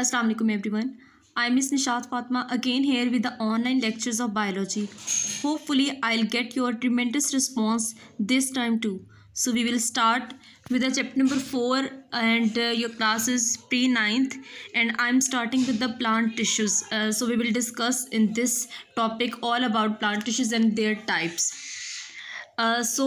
Assalamu alaikum everyone. I'm Miss Nishat Fatma again here with the online lectures of biology. Hopefully I'll get your tremendous response this time too. So we will start with the chapter number 4 and your class is pre-9th and I'm starting with the plant tissues. So we will discuss in this topic all about plant tissues and their types. So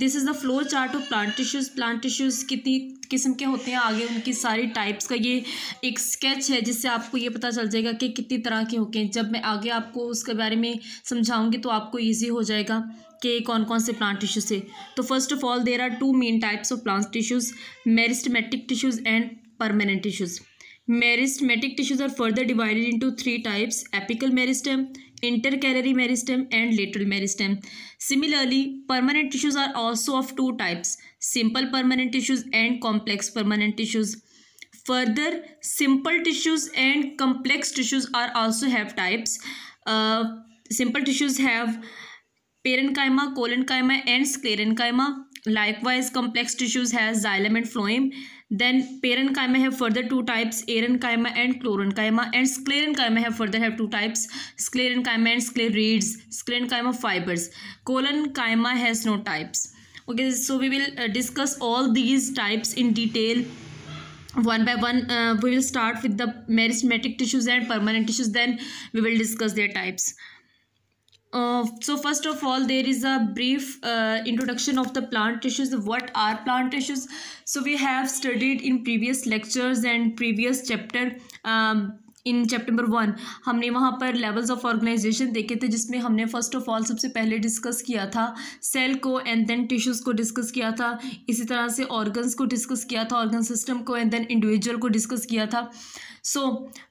this is the flow chart of plant tissues. Plant tissues कितनी किस्म के होते हैं, आगे उनकी सारी types का ये एक स्केच है जिससे आपको ये पता चल जाएगा कि कितनी तरह के होते हैं. जब मैं आगे आपको उसके बारे में समझाऊंगी तो आपको इजी हो जाएगा कि कौन कौन से प्लांट टिश्यूज़ है. तो first of all there are two main types of plant tissues, meristematic tissues and permanent tissues. Meristematic tissues are further divided into three types: apical meristem, intercalary meristem, and lateral meristem. Similarly, permanent tissues are also of two types: simple permanent tissues and complex permanent tissues. Further, simple tissues and complex tissues are also have types. Simple tissues have parenchyma, collenchyma, and sclerenchyma. Likewise, complex tissues has xylem and phloem. Then parenchyma have further two types: arenchyma and chlorenchyma, and sclerenchyma have two types: sclerenchyma and scleroids, sclerenchyma fibers. Collenchyma has no types. Okay, so we will discuss all these types in detail one by one. We will start with the meristematic tissues and permanent tissues, then we will discuss their types. So first of all, there is a brief introduction of the plant tissues. What are plant tissues? So we have studied in previous lectures and previous chapter. In chapter number 1 हमने वहाँ पर levels of organisation देखे थे, जिसमें हमने first of all सबसे पहले discuss किया था सेल को एंड देन टिश्यूज़ को डिस्कस किया था. इसी तरह से ऑर्गन्स को डिस्कस किया था, ऑर्गन सिस्टम को, एंड देन इंडिविजुअल को डिस्कस किया था. So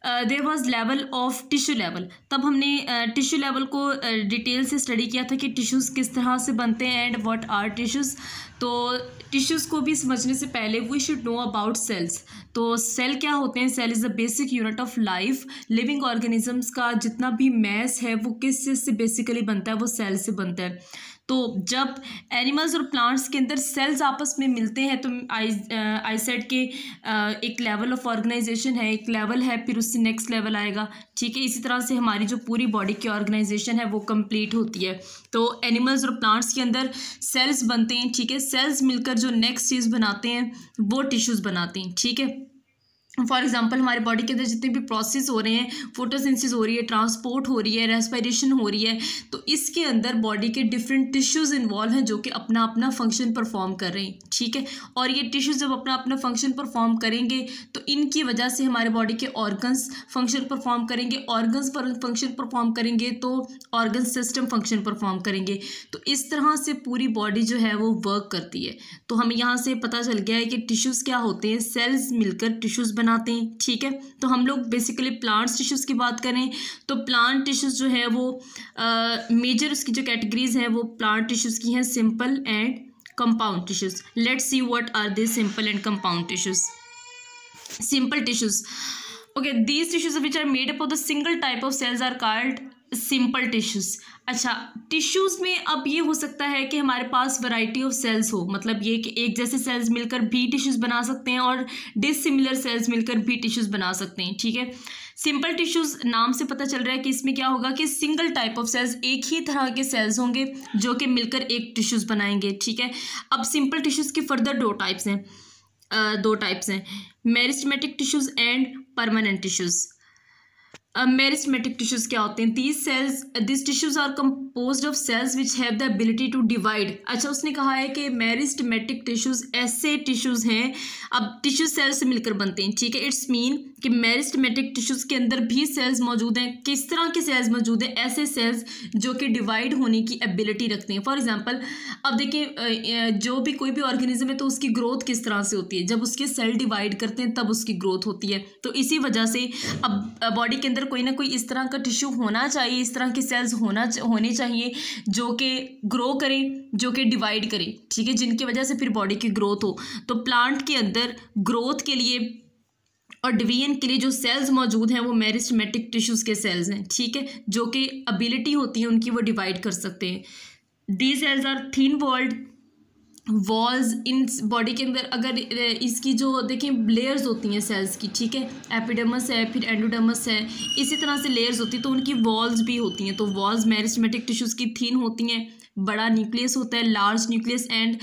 there was level of tissue level. तब हमने टिश्यू लेवल को डिटेल से स्टडी किया था कि टिश्यूज़ किस तरह से बनते हैं एंड व्हाट आर टिश्यूज़. तो टिश्यूज़ को भी समझने से पहले we should know about cells. तो सेल क्या होते हैं? Cell is the basic unit of life. Living organisms का जितना भी मैस है वो किस चीज़ से बेसिकली बनता है? वो सेल से बनता है. तो जब एनिमल्स और प्लांट्स के अंदर सेल्स आपस में मिलते हैं तो आई सेड के एक लेवल ऑफ ऑर्गेनाइजेशन है, एक लेवल है, फिर उससे नेक्स्ट लेवल आएगा. ठीक है, इसी तरह से हमारी जो पूरी बॉडी की ऑर्गेनाइजेशन है वो कंप्लीट होती है. तो एनिमल्स और प्लांट्स के अंदर सेल्स बनते हैं. ठीक है, सेल्स मिलकर जो नेक्स्ट चीज़ बनाते हैं वो टिश्यूज़ बनाते हैं. ठीक है, फॉर एग्जांपल हमारे बॉडी के अंदर जितने भी प्रोसेस हो रहे हैं, फोटोसिंथेसिस हो रही है, ट्रांसपोर्ट हो रही है, रेस्पिरेशन हो रही है, तो इसके अंदर बॉडी के डिफरेंट टिश्यूज़ इन्वॉल्व हैं जो कि अपना अपना फंक्शन परफॉर्म कर रहे हैं. ठीक है, और ये टिश्यूज़ जब अपना अपना फंक्शन परफॉर्म करेंगे तो इनकी वजह से हमारे बॉडी के ऑर्गन्स फंक्शन परफॉर्म करेंगे. ऑर्गन्स पर फंक्शन परफॉर्म करेंगे तो ऑर्गन सिस्टम फंक्शन परफॉर्म करेंगे. तो इस तरह से पूरी बॉडी जो है वो वर्क करती है. तो हमें यहाँ से पता चल गया है कि टिश्यूज़ क्या होते हैं. सेल्स मिलकर टिश्यूज़ बनाते हैं. ठीक है, तो हम लोग बेसिकली प्लांट्स टिश्यूज़ की बात करें तो प्लांट टिश्यूज़ जो है वो मेजर उसकी जो कैटेगरीज हैं वो प्लांट टिश्यूज़ की हैं: simple and compound tissues. Let's see what are they simple and compound tissues. Simple tissues, okay, these tissues which are made up of the single type of cells are called simple tissues. अच्छा, tissues में अब ये हो सकता है कि हमारे पास variety of sales हो, मतलब ये कि एक जैसे सेल्स मिलकर भी टिश्यूज़ बना सकते हैं और डिसिमिलर सेल्स मिलकर भी टिश्यूज़ बना सकते हैं. ठीक है, सिंपल टिश्यूज़ नाम से पता चल रहा है कि इसमें क्या होगा कि सिंगल टाइप ऑफ सेल्स, एक ही तरह के सेल्स होंगे जो कि मिलकर एक टिश्यूज़ बनाएंगे. ठीक है, अब सिंपल टिश्यूज़ की फर्दर दो टाइप्स हैं, meristematic tissues and permanent tissues. Meristematic tissues क्या होते हैं? This tissues are composed of cells which have the ability to divide. अच्छा, उसने कहा है कि मेरिस्टेमेटिक टिश्यूज़ ऐसे टिश्यूज़ हैं, अब टिश्यू सेल से मिलकर बनते हैं. ठीक है, इट्स मीन कि मेरिस्टेमेटिक टिश्यूज़ के अंदर भी सेल्स मौजूद हैं. किस तरह के सेल्स मौजूद हैं? ऐसे सेल्स जो कि डिवाइड होने की एबिलिटी रखते हैं. फॉर एग्जांपल, अब देखिए जो भी कोई भी ऑर्गेनिज्म है तो उसकी ग्रोथ किस तरह से होती है? जब उसके सेल डिवाइड करते हैं तब उसकी ग्रोथ होती है. तो इसी वजह से अब बॉडी के अंदर कोई ना कोई इस तरह का टिश्यू होना चाहिए, इस तरह के सेल्स होने चाहिए जो कि ग्रो करें, जो कि डिवाइड करें. ठीक है, जिनकी वजह से फिर बॉडी की ग्रोथ हो. तो प्लांट के अंदर ग्रोथ के लिए और डिवीजन के लिए जो सेल्स मौजूद हैं वो मेरिस्टेमेटिक टिश्यूज़ के सेल्स हैं. ठीक है, जो कि एबिलिटी होती है उनकी वो डिवाइड कर सकते हैं. The cells are thin walled walls in body के अंदर, अगर इसकी जो देखें लेयर्स होती हैं सेल्स की, ठीक है, एपिडर्मिस है, फिर एंडोडर्मिस है, इसी तरह से लेयर्स होती हैं, तो उनकी वॉल्स भी होती हैं। तो वॉल्स मेरिस्टेमेटिक टिश्यूज़ की थिन होती हैं, बड़ा न्यूक्लियस होता है, लार्ज न्यूक्लियस, एंड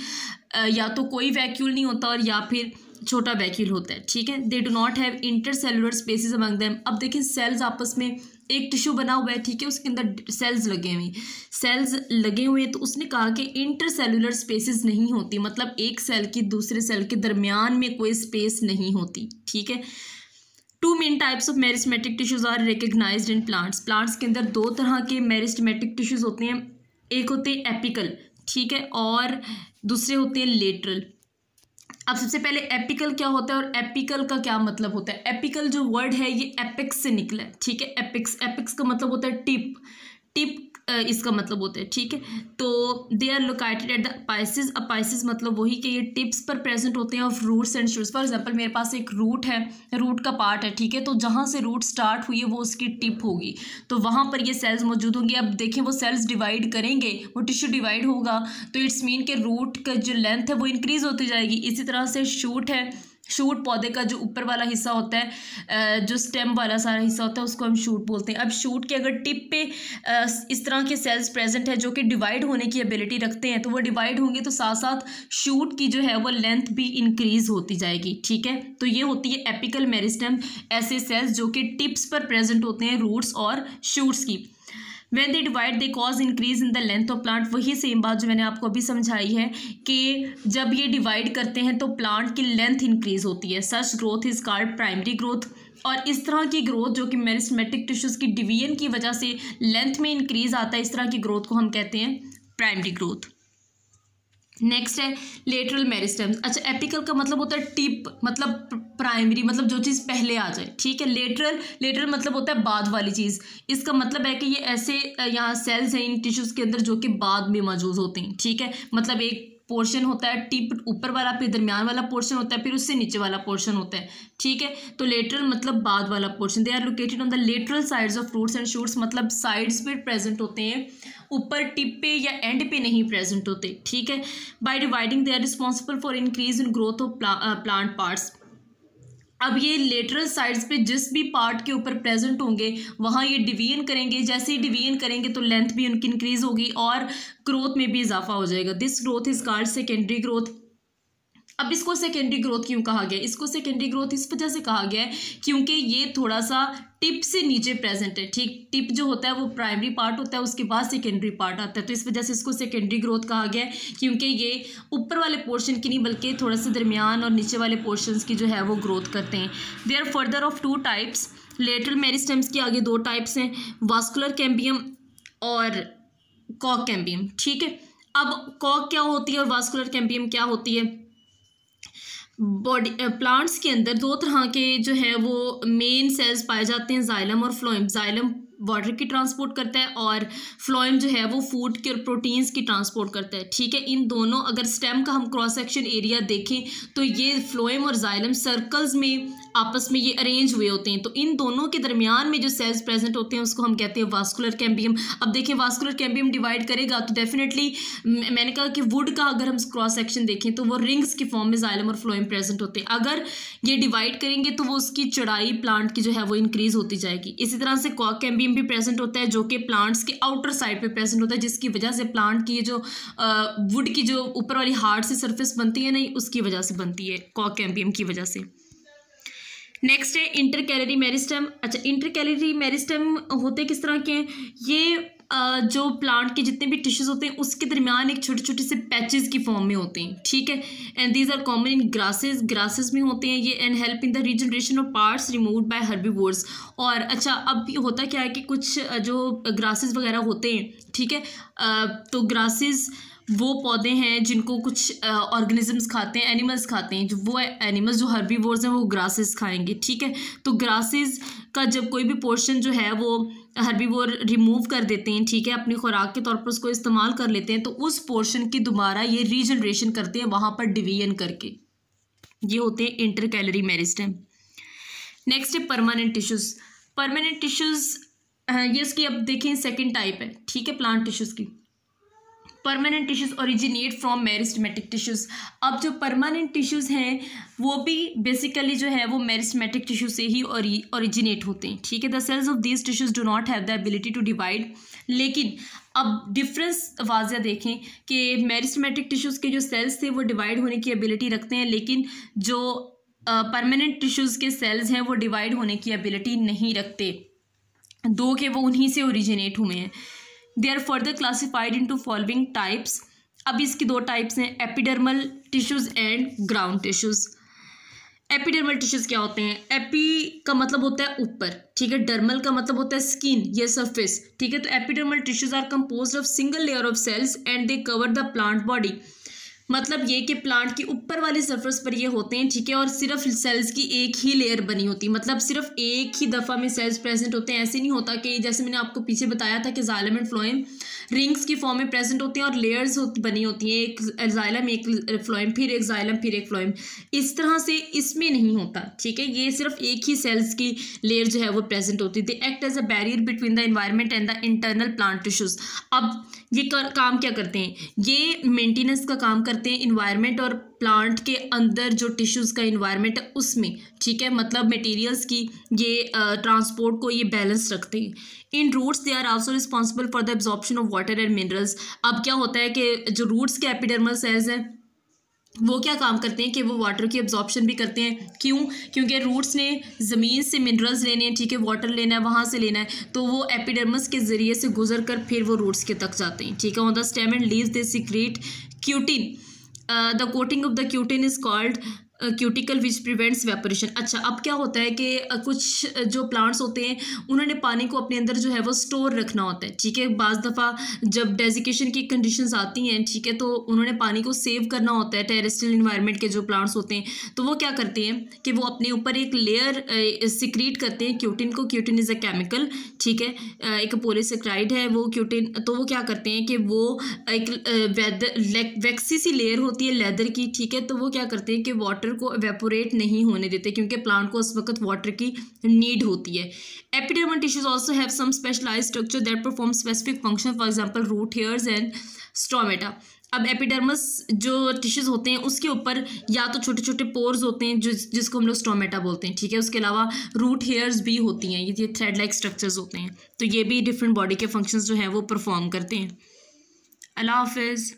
या तो कोई वैक्यूल नहीं होता और या फिर छोटा वैक्यूल होता है, ठीक है। They do not have intercellular spaces among them. अब देखिए सेल्स आपस में, एक टिश्यू बना हुआ है, ठीक है, उसके अंदर सेल्स लगे हुए हैं, तो उसने कहा कि इंटरसेलुलर स्पेसिस नहीं होती, मतलब एक सेल की दूसरे सेल के दरमियान में कोई स्पेस नहीं होती, ठीक है। Two main types of meristematic tissues are recognised in plants के अंदर दो तरह के मेरिस्टेमेटिक टिश्यूज होते हैं, एक होते हैं एपिकल, ठीक है, और दूसरे होते हैं लेटरल। अब सबसे पहले एपिकल क्या होता है और एपिकल का क्या मतलब होता है। एपिकल जो वर्ड है ये एपेक्स से निकला है, ठीक है। एपेक्स का मतलब होता है टिप इसका मतलब होता है, ठीक है। तो they are located at the apices. Apices मतलब वही कि ये टिप्स पर प्रेजेंट होते हैं of roots and shoots. For example मेरे पास एक रूट है, रूट का पार्ट है, ठीक है, तो जहाँ से रूट स्टार्ट हुई है वो उसकी टिप होगी, तो वहाँ पर ये सेल्स मौजूद होंगी। अब देखें वो सेल्स डिवाइड करेंगे, वो टिश्यू डिवाइड होगा, तो इट्स मीन के रूट का जो लेंथ है वो इंक्रीज होती जाएगी। इसी तरह से शूट है, शूट पौधे का जो ऊपर वाला हिस्सा होता है, जो स्टेम वाला सारा हिस्सा होता है, उसको हम शूट बोलते हैं। अब शूट के अगर टिप पे इस तरह के सेल्स प्रेजेंट है जो कि डिवाइड होने की एबिलिटी रखते हैं, तो वो डिवाइड होंगे तो साथ साथ शूट की जो है वो लेंथ भी इंक्रीज होती जाएगी, ठीक है। तो ये होती है एपिकल मेरिस्टेम, ऐसे सेल्स जो कि टिप्स पर प्रेजेंट होते हैं रूट्स और शूट्स की। When they divide they cause increase in the length of plant। वही सेम बात जो मैंने आपको अभी समझाई है कि जब ये डिवाइड करते हैं तो प्लांट की लेंथ इंक्रीज होती है। Such growth is called primary growth. और इस तरह की ग्रोथ जो कि मेरिस्टेमेटिक टिश्यूज़ की डिवीजन की वजह से लेंथ में इंक्रीज आता है, इस तरह की ग्रोथ को हम कहते हैं प्राइमरी ग्रोथ। नेक्स्ट है लेटरल मेरिस्टेम्स। अच्छा, एपिकल का मतलब होता है टिप, मतलब प्राइमरी, मतलब जो चीज़ पहले आ जाए, ठीक है। लेटरल मतलब होता है बाद वाली चीज़। इसका मतलब है कि ये ऐसे यहाँ सेल्स हैं इन टिश्यूज़ के अंदर जो कि बाद में मौजूद होते हैं, ठीक है। मतलब एक पोर्शन होता है टिप ऊपर वाला, फिर दरमियान वाला पोर्शन होता है, फिर उससे नीचे वाला पोर्शन होता है, ठीक है। तो लेटरल मतलब बाद वाला portion. They are located on the lateral sides of fruits and shoots, मतलब साइड्स पे प्रेजेंट होते हैं, ऊपर टिप पे या एंड पे नहीं प्रेजेंट होते, ठीक है। By dividing they are responsible for increase in growth of plant parts. अब ये लेटरल साइड्स पे जिस भी पार्ट के ऊपर प्रेजेंट होंगे वहाँ ये डिवीजन करेंगे, जैसे ही डिवीजन करेंगे तो लेंथ भी उनकी इंक्रीज होगी और ग्रोथ में भी इजाफा हो जाएगा। This growth is called secondary growth. अब इसको सेकेंडरी ग्रोथ क्यों कहा गया? इसको सेकेंडरी ग्रोथ इस वजह से कहा गया है क्योंकि ये थोड़ा सा टिप से नीचे प्रेजेंट है, ठीक। टिप जो होता है वो प्राइमरी पार्ट होता है, उसके बाद सेकेंडरी पार्ट आता है, तो इस वजह से इसको सेकेंडरी ग्रोथ कहा गया है क्योंकि ये ऊपर वाले पोर्शन की नहीं बल्कि थोड़ा सा दरमियान और नीचे वाले पोर्शंस की जो है वो ग्रोथ करते हैं। They are further of two types. Lateral meristems के आगे दो टाइप्स हैं, वास्कुलर कैम्बियम और कॉक कैम्बियम, ठीक है। अब कॉक क्या होती है और वास्कुलर कैम्बियम क्या होती है? बॉडी प्लांट्स के अंदर दो तरह के जो है वो मेन सेल्स पाए जाते हैं, जाइलम और फ्लोएम। जाइलम वाटर की ट्रांसपोर्ट करता है और फ्लोएम जो है वो फूड के और प्रोटीन्स की ट्रांसपोर्ट करता है, ठीक है। इन दोनों, अगर स्टेम का हम क्रॉस सेक्शन एरिया देखें तो ये फ्लोएम और जाइलम सर्कल्स में आपस में ये अरेंज हुए होते हैं, तो इन दोनों के दरमियान में जो सेल्स प्रेजेंट होते हैं उसको हम कहते हैं वास्कुलर कैम्बियम। अब देखें वास्कुलर कैम्बियम डिवाइड करेगा तो डेफिनेटली मैंने कहा कि वुड का अगर हम क्रॉस सेक्शन देखें तो वो रिंग्स की फॉर्म में जाइलम और फ्लोएम प्रेजेंट होते हैं। अगर ये डिवाइड करेंगे तो वो उसकी चौड़ाई प्लांट की जो है वो इंक्रीज होती जाएगी। इसी तरह से कॉक कैम्बियम भी प्रेजेंट होता है जो कि प्लांट्स के आउटर साइड पे प्रेजेंट होता है, जिसकी वजह से प्लांट की जो वुड की जो ऊपर वाली हार्ड से सरफेस बनती है नहीं, उसकी वजह से बनती है, कॉक कैम्बियम की वजह से। नेक्स्ट है इंटरकैलरी मेरिस्टेम। अच्छा, इंटरकैलरी मेरिस्टेम होते किस तरह के हैं? ये जो प्लांट के जितने भी टिश्यूज होते हैं उसके दरमियान एक छोटे छोटे से पैचेस की फॉर्म में होते हैं, ठीक है। And these are common in grasses में होते हैं ये, and help in the regeneration of parts removed by herbivores. और अच्छा, अब होता क्या है कि कुछ जो ग्रासेस वगैरह होते हैं, ठीक है, तो ग्रासेस वो पौधे हैं जिनको कुछ ऑर्गेनिजम्स खाते हैं, एनिमल्स खाते हैं, जो वो एनिमल्स जो हर्बीवोर्स हैं वो ग्रासेस खाएंगे, ठीक है। तो ग्रासेस का जब कोई भी पोर्शन जो है वो हर्बीवोर रिमूव कर देते हैं, ठीक है, अपनी खुराक के तौर पर उसको इस्तेमाल कर लेते हैं, तो उस पोर्शन की दोबारा ये रीजनरेशन करते हैं वहाँ पर डिवीजन करके। ये होते हैं इंटरकैलरी मेरिस्टेम। नेक्स्ट है परमानेंट टिश्यूज़। परमानेंट टिश्यूज़ ये इसकी अब देखें सेकेंड टाइप है, ठीक है, प्लांट टिश्यूज़ की। Permanent tissues originate from meristematic tissues. अब जो परमानेंट टिश्यूज़ हैं वो भी बेसिकली जो है वो मेरिस्टेमेटिक टिश्यू से ही ओरिजिनेट होते हैं, ठीक है। The cells of these tissues do not have the ability to divide. लेकिन अब डिफरेंस वाज़िया देखें कि मेरिस्टेमेटिक टिश्यूज़ के जो सेल्स थे वो डिवाइड होने की एबिलिटी रखते हैं, लेकिन जो परमानेंट टिश्यूज़ के सेल्स हैं वो डिवाइड होने की एबिलिटी नहीं रखते, दो के वो उन्हीं से ओरिजिनेट हुए हैं। They are further classified into following types. अब इसकी दो टाइप्स हैं, epidermal tissues and ground tissues. Epidermal tissues क्या होते हैं? एपी का मतलब होता है ऊपर, ठीक है। डर्मल का मतलब होता है स्किन, ये सरफेस, ठीक है। तो epidermal tissues are composed of single layer of cells and they cover the plant body. मतलब ये कि प्लांट की ऊपर वाली सरफेस पर ये होते हैं, ठीक है, और सिर्फ सेल्स की एक ही लेयर बनी होती है, मतलब सिर्फ एक ही दफ़ा में सेल्स प्रेजेंट होते हैं। ऐसे नहीं होता कि जैसे मैंने आपको पीछे बताया था कि जाइलम एंड फ्लोएम रिंग्स की फॉर्म में प्रेजेंट होते हैं और लेयर्स बनी होती हैं, एक जाइलम एक फ्लोएम, फिर एक जाइलम फिर एक फ्लोएम। इस तरह से इसमें नहीं होता, ठीक है। ये सिर्फ एक ही सेल्स की लेयर जो है वो प्रेजेंट होती है। They act as a barrier between the environment and the internal plant tissues. अब ये काम क्या करते हैं? ये मेंटेनेंस का काम करते हैं इन्वायरमेंट और प्लांट के अंदर जो टिश्यूज़ का इन्वायरमेंट है उसमें, ठीक है, मतलब मटेरियल्स की ये ट्रांसपोर्ट को ये बैलेंस रखते हैं। In roots they are also responsible for the absorption of water and minerals. अब क्या होता है कि जो रूट्स के एपिडर्मल सेल्स हैं वो क्या काम करते हैं कि वो वाटर की एब्जॉर्प्शन भी करते हैं। क्यों? क्योंकि रूट्स ने ज़मीन से मिनरल्स लेने हैं, ठीक है, वाटर लेना है, वहाँ से लेना है, तो वो एपिडर्मस के ज़रिए से गुजर कर फिर वो रूट्स के तक जाते हैं, ठीक है। On the stem and leaves they secret cutin. The coating of the cutin is called cuticle which prevents evaporation. अच्छा, अब क्या होता है कि कुछ जो प्लांट्स होते हैं उन्होंने पानी को अपने अंदर जो है वो स्टोर रखना होता है, ठीक है। बाज़ दफ़ा जब डेजिकेशन की कंडीशंस आती हैं, ठीक है, तो उन्होंने पानी को सेव करना होता है। टेरेस्ट्रियल इन्वायरमेंट के जो प्लांट्स होते हैं तो वो क्या करते हैं कि वो अपने ऊपर एक लेयर सिक्रीट करते हैं क्यूटिन को। क्यूटिन इज़ अ केमिकल, ठीक है, एक पॉलीसेक्राइड है वो क्यूटिन। तो वो क्या करते हैं कि वो एक वैक्सी सी लेयर होती है लेदर की, ठीक है, तो वो क्या करते हैं कि वाटर को एवेपोरेट नहीं होने देते क्योंकि प्लांट को उस वक्त वाटर की नीड होती है। Epidermal tissues also have some specialised structure that perform specific function, for example root hairs and stomata. अब एपिडर्मस जो टिश्यूज होते हैं उसके ऊपर या तो छोटे छोटे पोर्स होते हैं जिसको हम लोग स्टोमेटा बोलते हैं, ठीक है। उसके अलावा रूट हेयर्स भी होती हैं, ये थ्रेड लाइक स्ट्रक्चर्स होते हैं, तो ये भी डिफरेंट बॉडी के फंक्शंस जो हैं वो परफॉर्म करते हैं। अल्लाह हाफिज़।